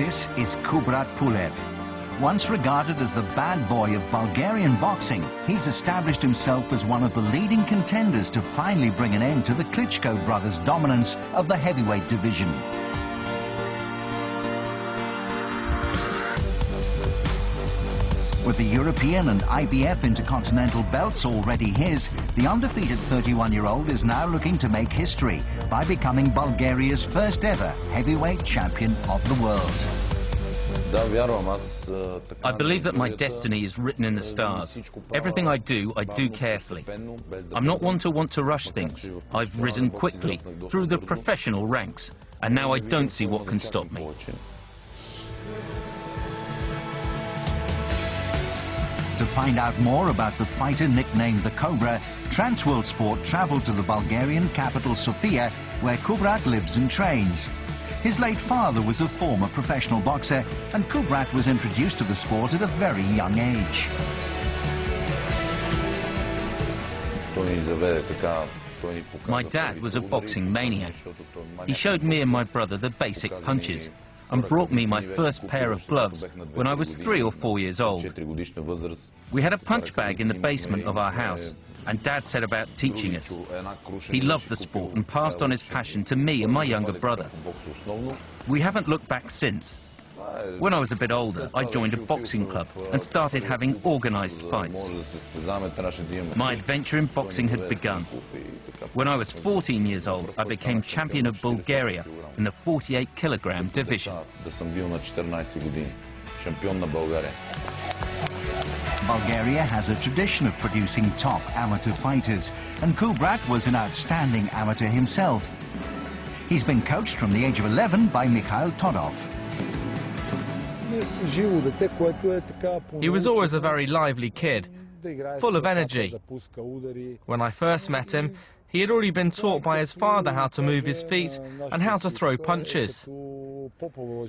This is Kubrat Pulev. Once regarded as the bad boy of Bulgarian boxing, he's established himself as one of the leading contenders to finally bring an end to the Klitschko brothers' dominance of the heavyweight division. With the European and IBF Intercontinental belts already his, the undefeated 31-year-old is now looking to make history by becoming Bulgaria's first ever heavyweight champion of the world. I believe that my destiny is written in the stars. Everything I do carefully. I'm not one to want to rush things. I've risen quickly through the professional ranks, and now I don't see what can stop me. To find out more about the fighter nicknamed the Cobra, Transworld Sport travelled to the Bulgarian capital Sofia, where Kubrat lives and trains. His late father was a former professional boxer, and Kubrat was introduced to the sport at a very young age. My dad was a boxing maniac. He showed me and my brother the basic punches and brought me my first pair of gloves when I was 3 or 4 years old. We had a punch bag in the basement of our house, and Dad set about teaching us. He loved the sport and passed on his passion to me and my younger brother. We haven't looked back since. When I was a bit older, I joined a boxing club and started having organised fights. My adventure in boxing had begun. When I was 14 years old, I became champion of Bulgaria in the 48-kilogram division. Bulgaria has a tradition of producing top amateur fighters, and Kubrat was an outstanding amateur himself. He's been coached from the age of 11 by Mikhail Todov. He was always a very lively kid, full of energy. When I first met him, he had already been taught by his father how to move his feet and how to throw punches.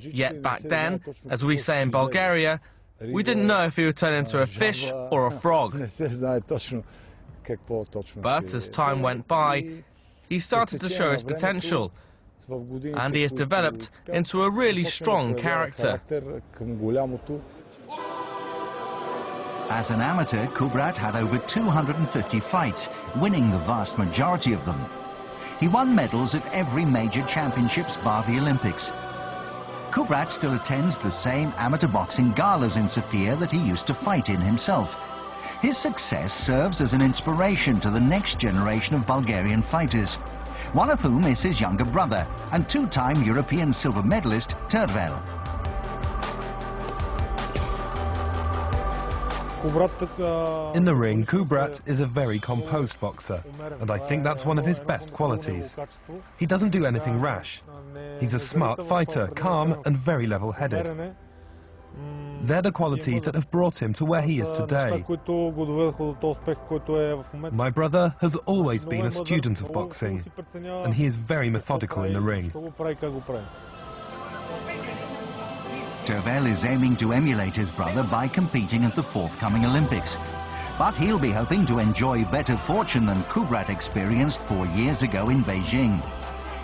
Yet back then, as we say in Bulgaria, we didn't know if he would turn into a fish or a frog. But as time went by, he started to show his potential, and he has developed into a really strong character. As an amateur, Kubrat had over 250 fights, winning the vast majority of them. He won medals at every major championships bar the Olympics. Kubrat still attends the same amateur boxing galas in Sofia that he used to fight in himself. His success serves as an inspiration to the next generation of Bulgarian fighters, one of whom is his younger brother and two-time European silver medalist Tervel. In the ring, Kubrat is a very composed boxer, and I think that's one of his best qualities. He doesn't do anything rash. He's a smart fighter, calm and very level-headed. They're the qualities that have brought him to where he is today. My brother has always been a student of boxing, and he is very methodical in the ring. Tervel is aiming to emulate his brother by competing at the forthcoming Olympics. But he'll be hoping to enjoy better fortune than Kubrat experienced 4 years ago in Beijing.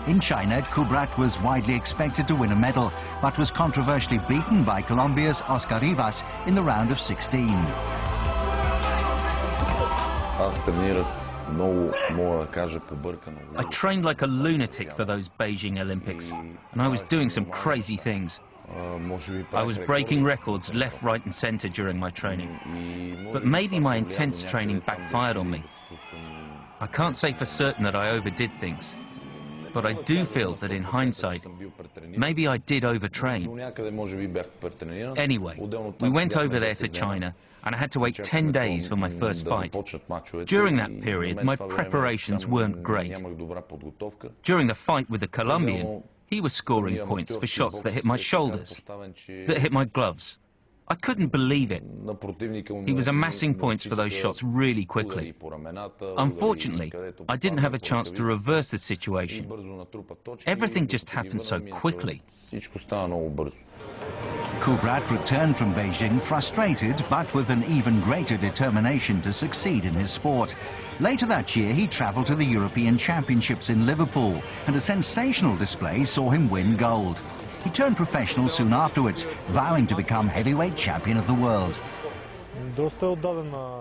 In China, Kubrat was widely expected to win a medal, but was controversially beaten by Colombia's Oscar Rivas in the round of 16. I trained like a lunatic for those Beijing Olympics, and I was doing some crazy things. I was breaking records left, right and centre during my training. But maybe my intense training backfired on me. I can't say for certain that I overdid things, but I do feel that in hindsight, maybe I did overtrain. Anyway, we went over there to China, and I had to wait 10 days for my first fight. During that period, my preparations weren't great. During the fight with the Colombian, he was scoring points for shots that hit my shoulders, that hit my gloves. I couldn't believe it. He was amassing points for those shots really quickly. Unfortunately, I didn't have a chance to reverse the situation. Everything just happened so quickly. Kubrat returned from Beijing frustrated, but with an even greater determination to succeed in his sport. Later that year, he travelled to the European Championships in Liverpool, and a sensational display saw him win gold. He turned professional soon afterwards, vowing to become heavyweight champion of the world.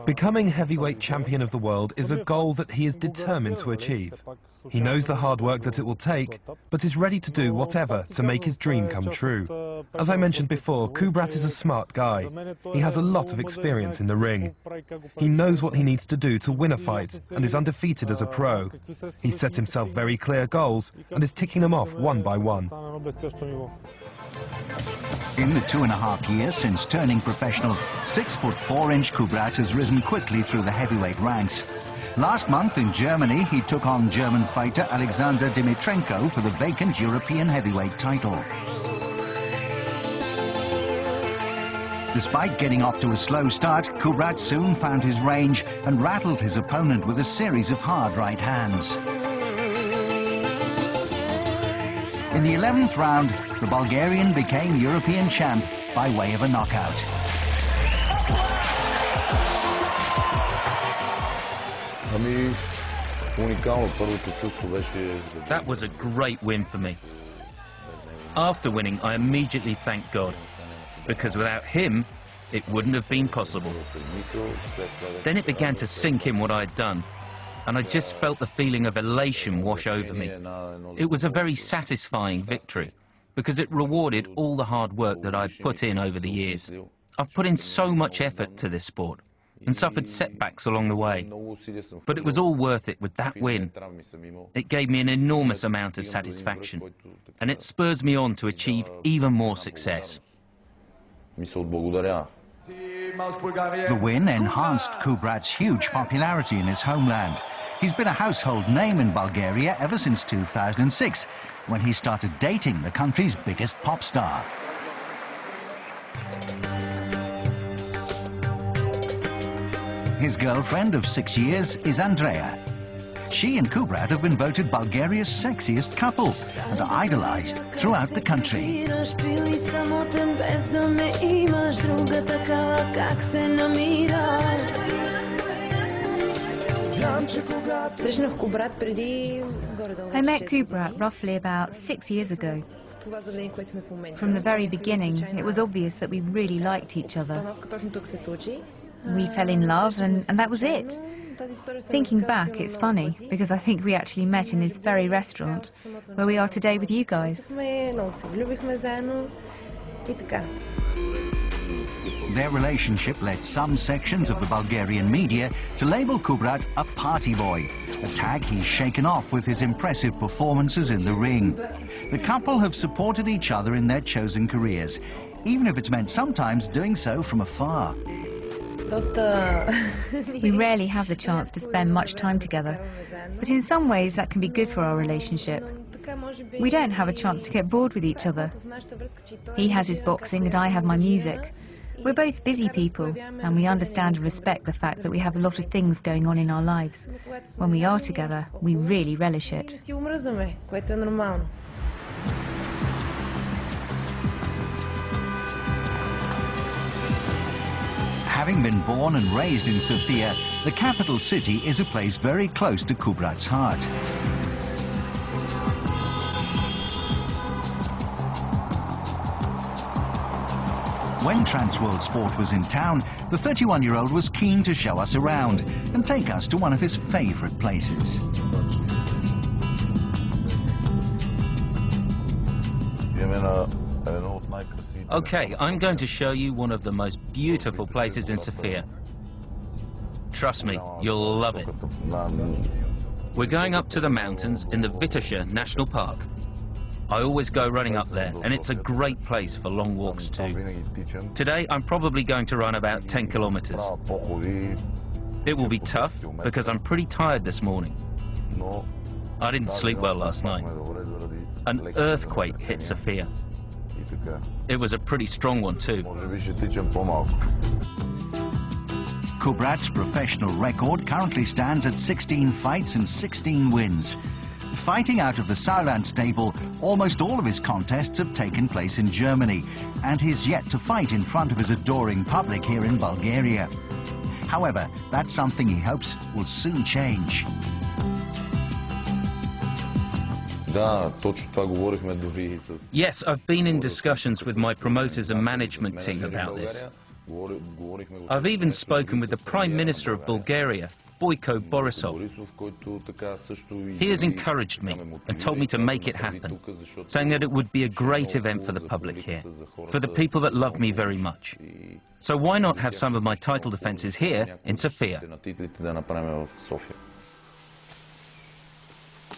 Becoming heavyweight champion of the world is a goal that he is determined to achieve. He knows the hard work that it will take, but is ready to do whatever to make his dream come true. As I mentioned before, Kubrat is a smart guy. He has a lot of experience in the ring. He knows what he needs to do to win a fight and is undefeated as a pro. He set himself very clear goals and is ticking them off one by one. In the 2.5 years since turning professional, 6'4" Kubrat has risen quickly through the heavyweight ranks. Last month in Germany, he took on German fighter Alexander Dimitrenko for the vacant European heavyweight title. Despite getting off to a slow start, Kubrat soon found his range and rattled his opponent with a series of hard right hands. In the 11th round, the Bulgarian became European champ by way of a knockout. That was a great win for me. After winning, I immediately thanked God, because without him, it wouldn't have been possible. Then it began to sink in what I had done, and I just felt the feeling of elation wash over me. It was a very satisfying victory, because it rewarded all the hard work that I've put in over the years. I've put in so much effort to this sport, and suffered setbacks along the way. But it was all worth it with that win. It gave me an enormous amount of satisfaction, and it spurs me on to achieve even more success. The win enhanced Kubrat's huge popularity in his homeland. He's been a household name in Bulgaria ever since 2006, when he started dating the country's biggest pop star. His girlfriend of 6 years is Andrea. She and Kubrat have been voted Bulgaria's sexiest couple and are idolized throughout the country. I met Kubrat roughly about 6 years ago. From the very beginning, it was obvious that we really liked each other. We fell in love, and that was it. Thinking back, it's funny, because I think we actually met in this very restaurant where we are today with you guys. Their relationship led some sections of the Bulgarian media to label Kubrat a party boy, a tag he's shaken off with his impressive performances in the ring. The couple have supported each other in their chosen careers, even if it's meant sometimes doing so from afar. We rarely have the chance to spend much time together, but in some ways that can be good for our relationship. We don't have a chance to get bored with each other. He has his boxing and I have my music. We're both busy people, and we understand and respect the fact that we have a lot of things going on in our lives. When we are together, we really relish it. Having been born and raised in Sofia, the capital city is a place very close to Kubrat's heart. When Transworld Sport was in town, the 31-year-old was keen to show us around and take us to one of his favorite places. Okay, I'm going to show you one of the most beautiful places in Sofia. Trust me, you'll love it. We're going up to the mountains in the Vitosha National Park. I always go running up there, and it's a great place for long walks too. Today, I'm probably going to run about 10 kilometers. It will be tough, because I'm pretty tired this morning. I didn't sleep well last night. An earthquake hit Sofia. It was a pretty strong one too. Kubrat's professional record currently stands at 16 fights and 16 wins. Fighting out of the Sauerland stable, almost all of his contests have taken place in Germany, and he's yet to fight in front of his adoring public here in Bulgaria. However, that's something he hopes will soon change. Yes, I've been in discussions with my promoters and management team about this. I've even spoken with the Prime Minister of Bulgaria, Boyko Borisov. He has encouraged me and told me to make it happen, saying that it would be a great event for the public here, for the people that love me very much. So why not have some of my title defences here in Sofia?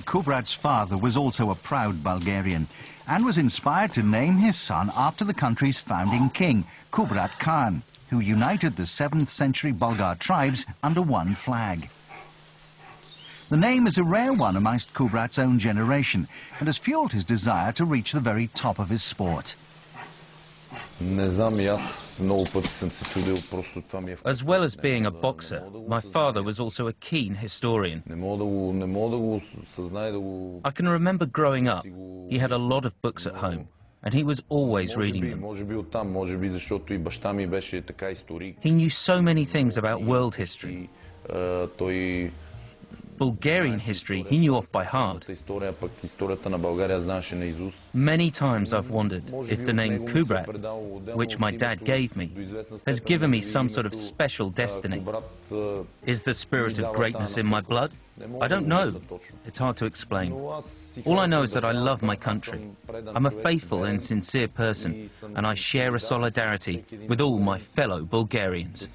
Kubrat's father was also a proud Bulgarian and was inspired to name his son after the country's founding king, Kubrat Khan, who united the 7th century Bulgar tribes under one flag. The name is a rare one amongst Kubrat's own generation and has fueled his desire to reach the very top of his sport. As well as being a boxer, my father was also a keen historian. I can remember growing up, he had a lot of books at home, and he was always reading them. He knew so many things about world history. Bulgarian history he knew off by heart. Many times I've wondered if the name Kubrat, which my dad gave me, has given me some sort of special destiny. Is the spirit of greatness in my blood? I don't know. It's hard to explain. All I know is that I love my country. I'm a faithful and sincere person, and I share a solidarity with all my fellow Bulgarians.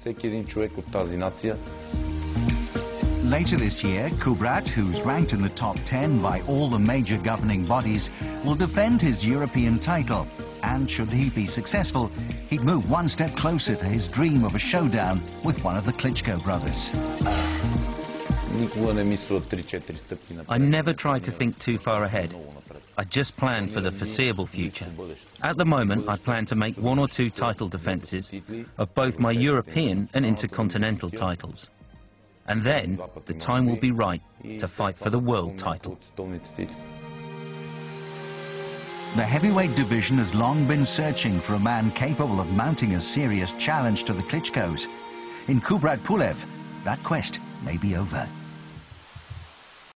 Later this year, Kubrat, who's ranked in the top 10 by all the major governing bodies, will defend his European title. And should he be successful, he'd move one step closer to his dream of a showdown with one of the Klitschko brothers. I never try to think too far ahead. I just plan for the foreseeable future. At the moment, I plan to make 1 or 2 title defences of both my European and intercontinental titles. And then the time will be right to fight for the world title. The heavyweight division has long been searching for a man capable of mounting a serious challenge to the Klitschkos. In Kubrat Pulev, that quest may be over.